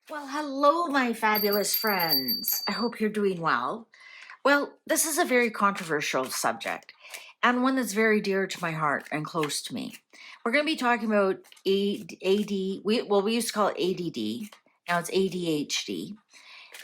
Well, hello, my fabulous friends. I hope you're doing well. Well, this is a very controversial subject and one that's very dear to my heart and close to me. We're going to be talking about AD. We used to call it ADD. Now it's ADHD.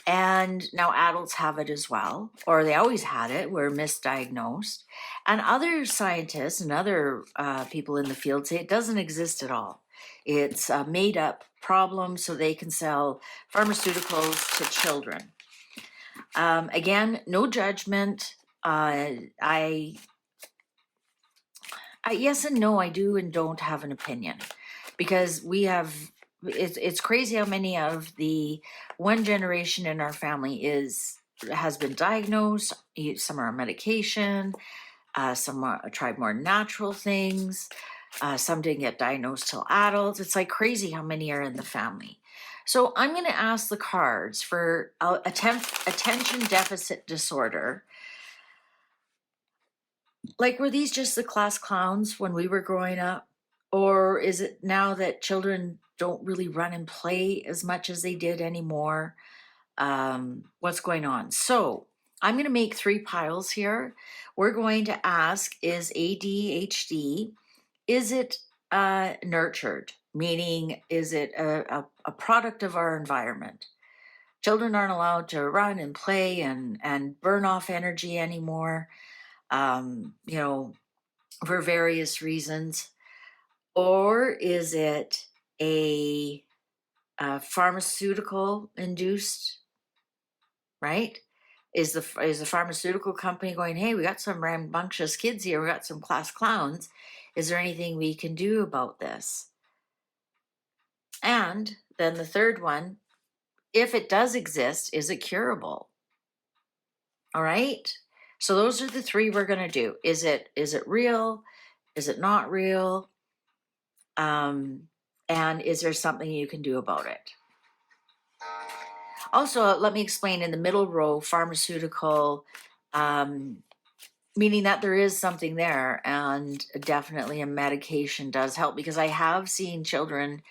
And now adults have it as well, or they always had it, were misdiagnosed. And other scientists and other people in the field say it doesn't exist at all. It's a made up problem so they can sell pharmaceuticals to children. Again, no judgment. Yes and no, I do and don't have an opinion because it's crazy how many of the one generation in our family has been diagnosed. Some are on medication, some tried more natural things, some didn't get diagnosed till adults. It's like crazy how many are in the family. So I'm going to ask the cards for attention deficit disorder. Like, were these just the class clowns when we were growing up? Or is it now that children don't really run and play as much as they did anymore? What's going on? So I'm going to make three piles here. We're going to ask, is ADHD, is it nurtured? Meaning, is it a product of our environment? Children aren't allowed to run and play and burn off energy anymore. You know, for various reasons? Or is it a pharmaceutical induced, right? Is the pharmaceutical company going, hey, we got some rambunctious kids here, we got some class clowns. Is there anything we can do about this? And then the third one, if it does exist, is it curable? All right. So those are the three we're going to do. Is it real? Is it not real? And is there something you can do about it? Also, let me explain in the middle row, pharmaceutical, meaning that there is something there, and definitely a medication does help, because I have seen children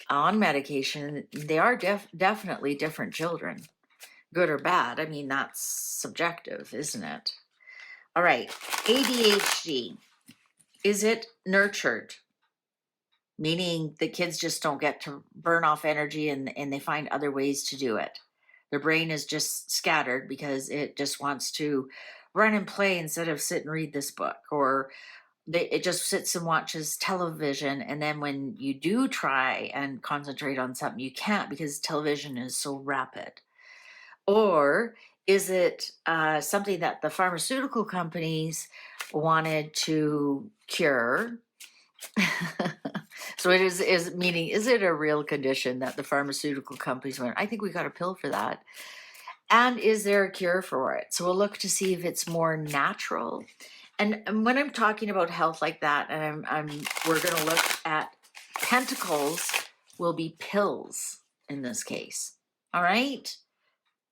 on medication. They are definitely different children, good or bad. I mean, that's subjective, isn't it? All right, ADHD, is it nurtured? Meaning the kids just don't get to burn off energy and they find other ways to do it. Their brain is just scattered because it just wants to run and play instead of sit and read this book, or it just sits and watches television. And then when you do try and concentrate on something, you can't because television is so rapid. Or is it something that the pharmaceutical companies wanted to cure? So it is meaning, is it a real condition that the pharmaceutical companies went, I think we got a pill for that? And is there a cure for it? So we'll look to see if it's more natural. And when I'm talking about health like that, and we're going to look at pentacles, will be pills in this case. All right.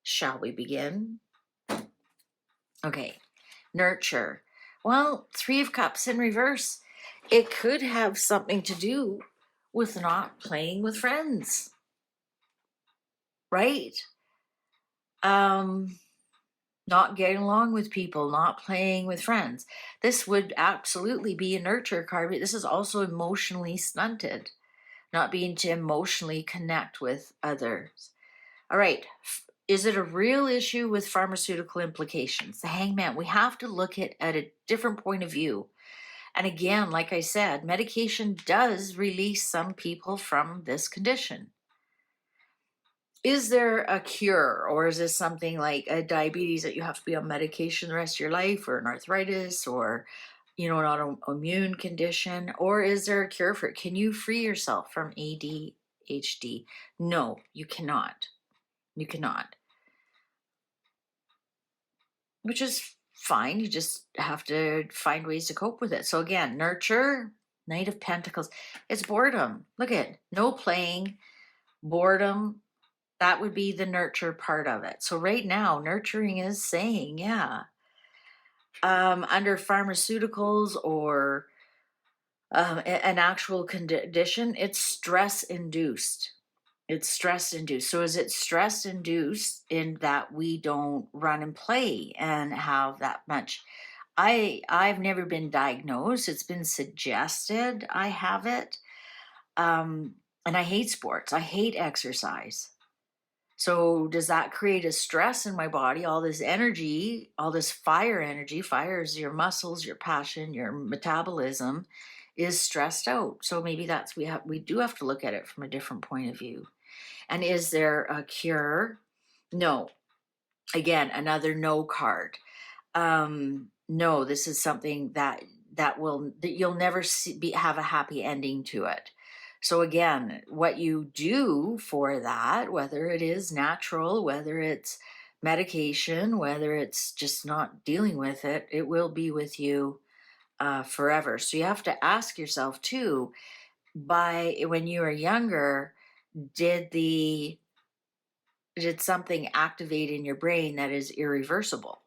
Shall we begin? Okay. Nurture. Well, Three of Cups in reverse. It could have something to do with not playing with friends, right? Not getting along with people, not playing with friends. This would absolutely be a nurture card, but this is also emotionally stunted, not being to emotionally connect with others. All right. Is it a real issue with pharmaceutical implications? The Hangman, we have to look at a different point of view. And again, like I said, medication does release some people from this condition. Is there a cure, or is this something like a diabetes that you have to be on medication the rest of your life, or an arthritis, or an autoimmune condition? Or is there a cure for it? Can you free yourself from ADHD? No, you cannot. You cannot. Which is fine. You just have to find ways to cope with it. So again, nurture, Knight of Pentacles. It's boredom. Look at no playing, boredom. That would be the nurture part of it. So right now, nurturing is saying, yeah. Under pharmaceuticals or an actual condition, it's stress induced. It's stress induced. So is it stress induced in that we don't run and play and have that much? I've never been diagnosed. It's been suggested I have it. And I hate sports. I hate exercise. So does that create a stress in my body? All this energy, all this fire energy, fire is your muscles, your passion, your metabolism is stressed out. So maybe that's we do have to look at it from a different point of view. And is there a cure? No. Again, another no card. No, this is something that you'll never have a happy ending to it. So again, what you do for that, whether it is natural, whether it's medication, whether it's just not dealing with it, it will be with you forever. So you have to ask yourself too, by when you were younger, did the did something activate in your brain that is irreversible?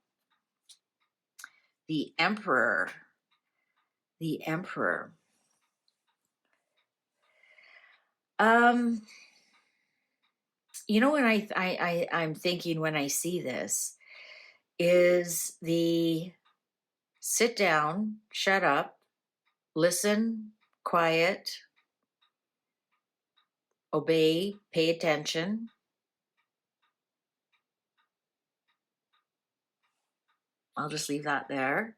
The emperor. The emperor. Um, when I'm thinking when I see this is the sit down, shut up, listen, quiet, obey, pay attention. I'll just leave that there.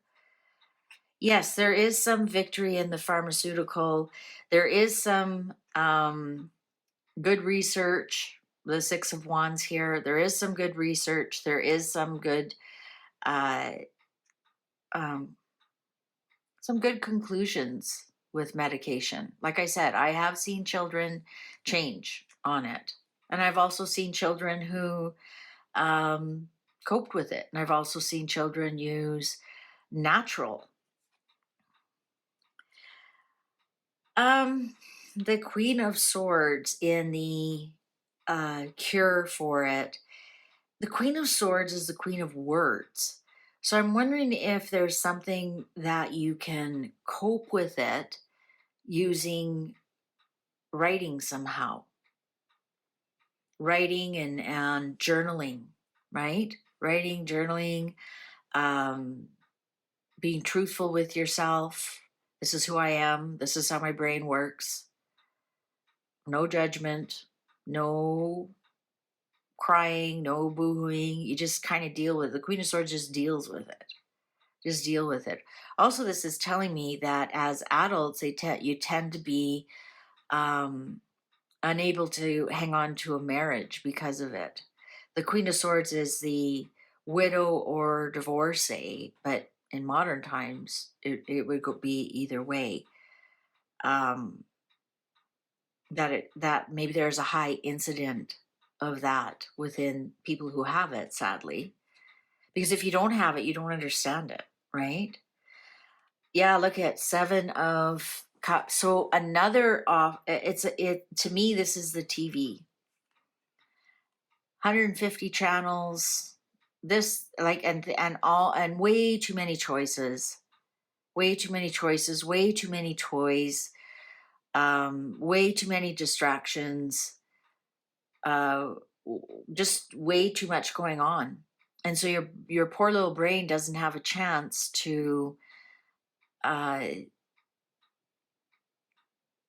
Yes, there is some victory in the pharmaceutical. There is some good research. The Six of Wands here. There is some good research. There is uh, um, some good conclusions with medication. Like I said, I have seen children change on it, and I've also seen children who coped with it, and I've also seen children use natural. Um, the Queen of Swords in the cure for it. The Queen of Swords is the Queen of Words. So I'm wondering if there's something that you can cope with it using writing somehow. Writing and journaling, right? Writing, journaling, um, being truthful with yourself. This is who I am. This is how my brain works. No judgment, no crying, no boohooing. You just kind of deal with it. The Queen of Swords just deals with it. Just deal with it. Also, this is telling me that as adults, you tend to be unable to hang on to a marriage because of it. The Queen of Swords is the widow or divorcee, but in modern times, it would be either way. That maybe there's a high incident of that within people who have it, sadly. Because if you don't have it, you don't understand it, right? Yeah, look at Seven of Cups. So another off. It to me. This is the TV. 150 channels. This like and all and way too many choices. Way too many choices. Way too many toys. Way too many distractions. Uh, just way too much going on, and so your poor little brain doesn't have a chance to uh,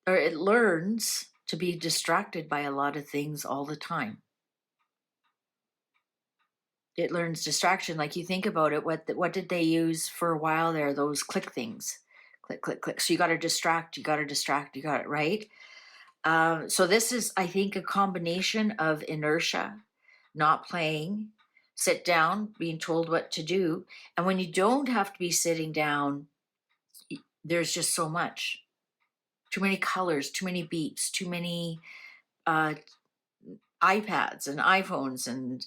or it learns to be distracted by a lot of things all the time. It learns distraction. Like you think about it, what did they use for a while there? Those click things, click, click, click. So you got to distract. You got to distract. You got it right. So this is, I think, a combination of inertia, not playing, sit down, being told what to do, and when you don't have to be sitting down, there's just so much. Too many colors, too many beeps, too many uh, iPads and iPhones and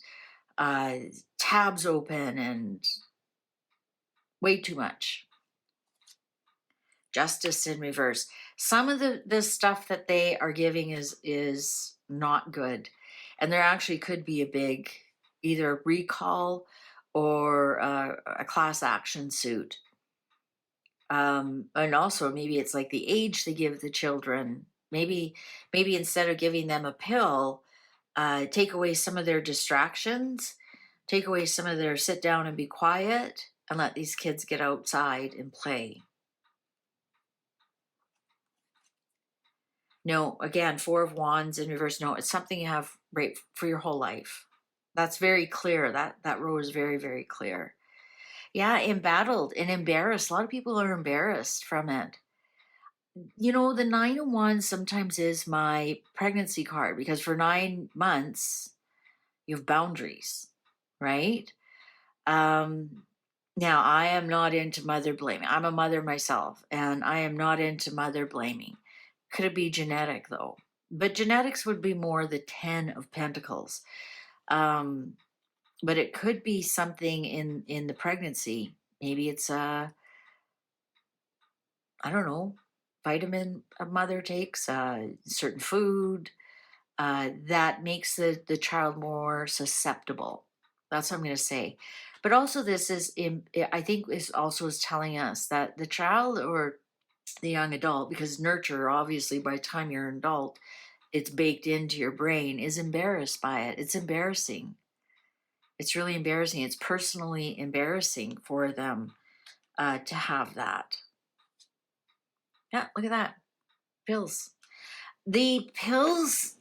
tabs open and way too much. Justice in reverse. Some of the stuff that they are giving is not good, and there actually could be a big either recall or a class action suit. And also maybe it's like the age they give the children Maybe instead of giving them a pill, take away some of their distractions, take away some of their sit down and be quiet, and let these kids get outside and play. No, again, Four of Wands in reverse. No, it's something you have right for your whole life. That's very clear. That row is very, very clear. Yeah, embattled and embarrassed. A lot of people are embarrassed from it. The Nine of Wands sometimes is my pregnancy card because for 9 months you have boundaries, right? Um, Now I am not into mother blaming. I'm a mother myself, and I am not into mother blaming. Could it be genetic though? But genetics would be more the Ten of Pentacles. Um, but it could be something in the pregnancy. Maybe it's I don't know, vitamin a mother takes, certain food that makes the child more susceptible. That's what I'm going to say. But also, this is I think this also is telling us that the child or the young adult, because nurture obviously by the time you're an adult, it's baked into your brain, is embarrassed by it. It's embarrassing. It's really embarrassing. It's personally embarrassing for them to have that. Yeah, look at that. Pills. The pills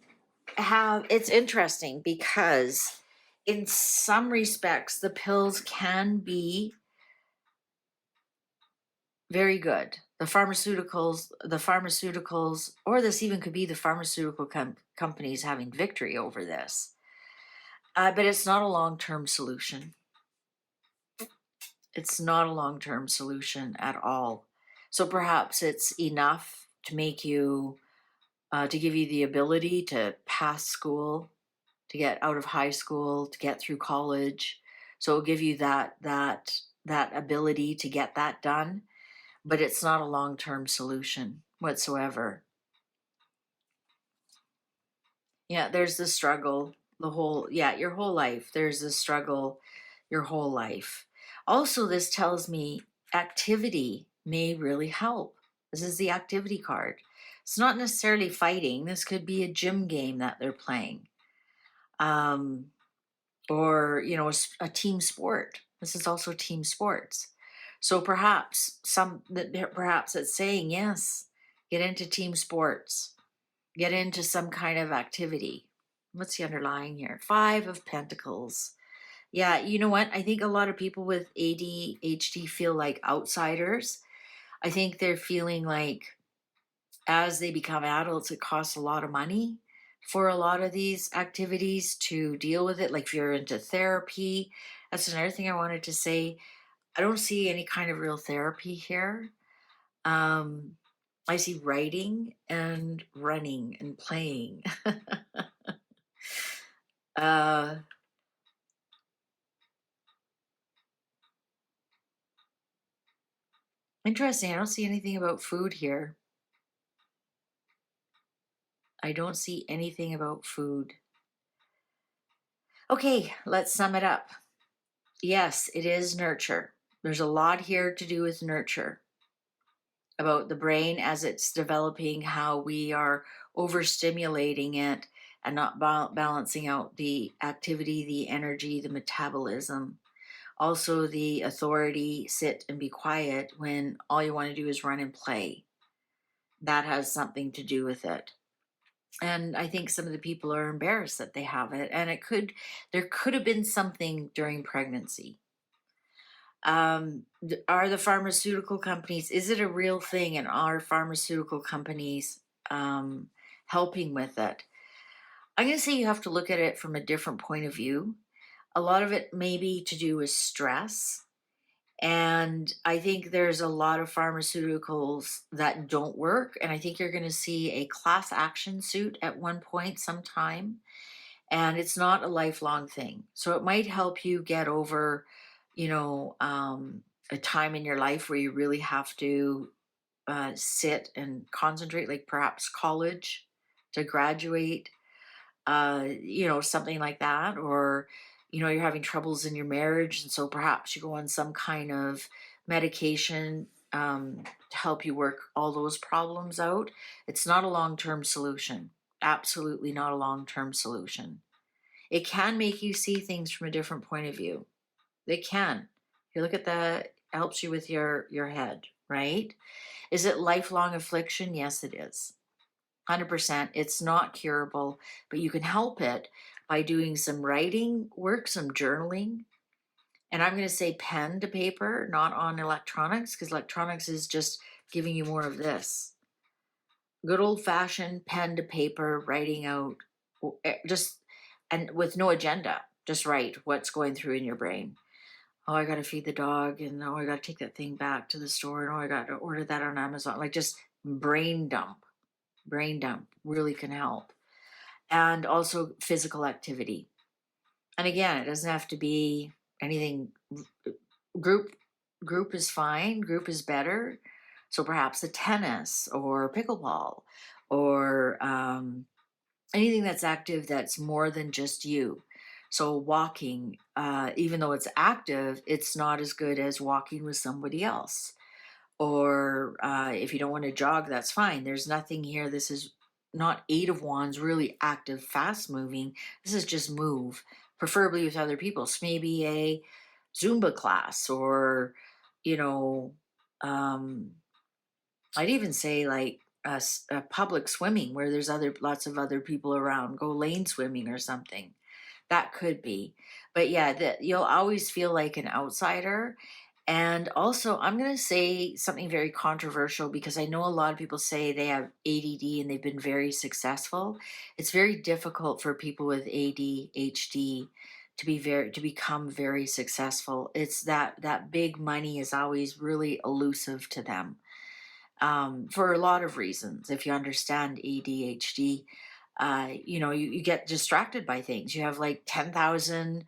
it's interesting because in some respects the pills can be very good. The pharmaceuticals, or this even could be the pharmaceutical companies having victory over this. But it's not a long-term solution. It's not a long-term solution at all. So perhaps it's enough to make you, to give you the ability to pass school, to get out of high school, to get through college. So it'll give you that ability to get that done, but it's not a long-term solution whatsoever. Yeah, there's the struggle, your whole life. There's the struggle your whole life. Also, this tells me activity may really help. This is the activity card. It's not necessarily fighting. This could be a gym game that they're playing. Or a team sport. This is also team sports. So perhaps it's saying, yes, get into team sports, get into some kind of activity. What's the underlying here? Five of Pentacles. Yeah, you know what? I think a lot of people with ADHD feel like outsiders. I think they're feeling like as they become adults, it costs a lot of money for a lot of these activities to deal with it. Like if you're into therapy, that's another thing I wanted to say. I don't see any kind of real therapy here. I see writing and running and playing. uh, Interesting. I don't see anything about food here. I don't see anything about food. Okay, let's sum it up. Yes, it is nurture. There's a lot here to do with nurture, about the brain as it's developing, how we are overstimulating it and not balancing out the activity, the energy, the metabolism. Also, the authority, sit and be quiet when all you want to do is run and play. That has something to do with it. And I think some of the people are embarrassed that they have it. And there could have been something during pregnancy. Are the pharmaceutical companies, is it a real thing? And are pharmaceutical companies helping with it? I'm going to say you have to look at it from a different point of view. A lot of it may be to do with stress. And I think there's a lot of pharmaceuticals that don't work. And I think you're going to see a class action suit at one point sometime. And it's not a lifelong thing. So it might help you get over, a time in your life where you really have to sit and concentrate, like perhaps college to graduate, something like that. Or, you're having troubles in your marriage. And so perhaps you go on some kind of medication to help you work all those problems out. It's not a long-term solution. Absolutely not a long-term solution. It can make you see things from a different point of view. They can. You look at the helps you with your head, right? Is it lifelong affliction? Yes, it is. 100%. It's not curable, but you can help it by doing some writing work, some journaling. And I'm going to say pen to paper, not on electronics, because electronics is just giving you more of this. Good old fashioned pen to paper, writing out just, and with no agenda, just write what's going through in your brain. Oh, I got to feed the dog, and oh, I got to take that thing back to the store, and oh, I got to order that on Amazon. Like just brain dump. Brain dump really can help. And also physical activity. And again, it doesn't have to be anything. Group is fine. Group is better. So perhaps a tennis or pickleball or anything that's active that's more than just you. So walking, even though it's active, it's not as good as walking with somebody else. Or if you don't want to jog, that's fine. There's nothing here. This is not Eight of Wands, really active, fast moving. This is just move, preferably with other people. So maybe a Zumba class, or, you know, I'd even say like a public swimming where there's lots of other people around. Go lane swimming or something. That could be. But yeah, that you'll always feel like an outsider. And also, I'm going to say something very controversial, because I know a lot of people say they have ADD and they've been very successful. It's very difficult for people with ADHD to become very successful. It's that big money is always really elusive to them, for a lot of reasons. If you understand ADHD, you get distracted by things. You have like 10,000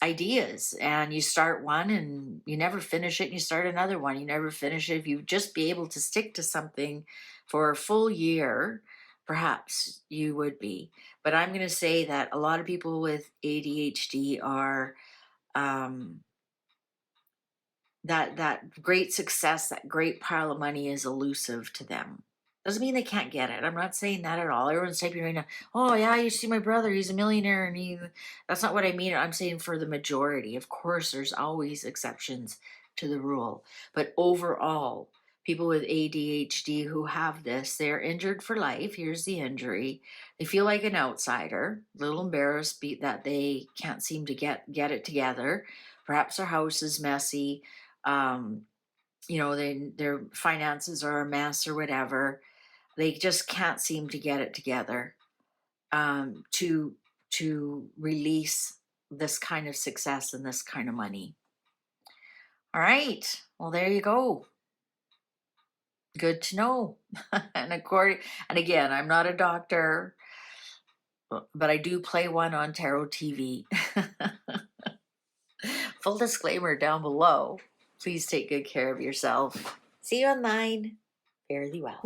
ideas, and you start one and you never finish it, and you start another one, you never finish it. If you just be able to stick to something for a full year, perhaps you would be. But I'm going to say that a lot of people with ADHD are, um, that great success, that great pile of money is elusive to them. Doesn't mean they can't get it. I'm not saying that at all. Everyone's typing right now, oh yeah, you see my brother, he's a millionaire, and that's not what I mean. I'm saying for the majority. Of course, there's always exceptions to the rule. But overall, people with ADHD who have this, they're injured for life. Here's the injury. They feel like an outsider, a little embarrassed that they can't seem to get it together. Perhaps their house is messy. um, their finances are a mess or whatever. They just can't seem to get it together, to release this kind of success and this kind of money. All right, well, there you go. Good to know. and again, I'm not a doctor, but I do play one on Tarot TV. Full disclaimer down below. Please take good care of yourself. See you online. Fare thee well.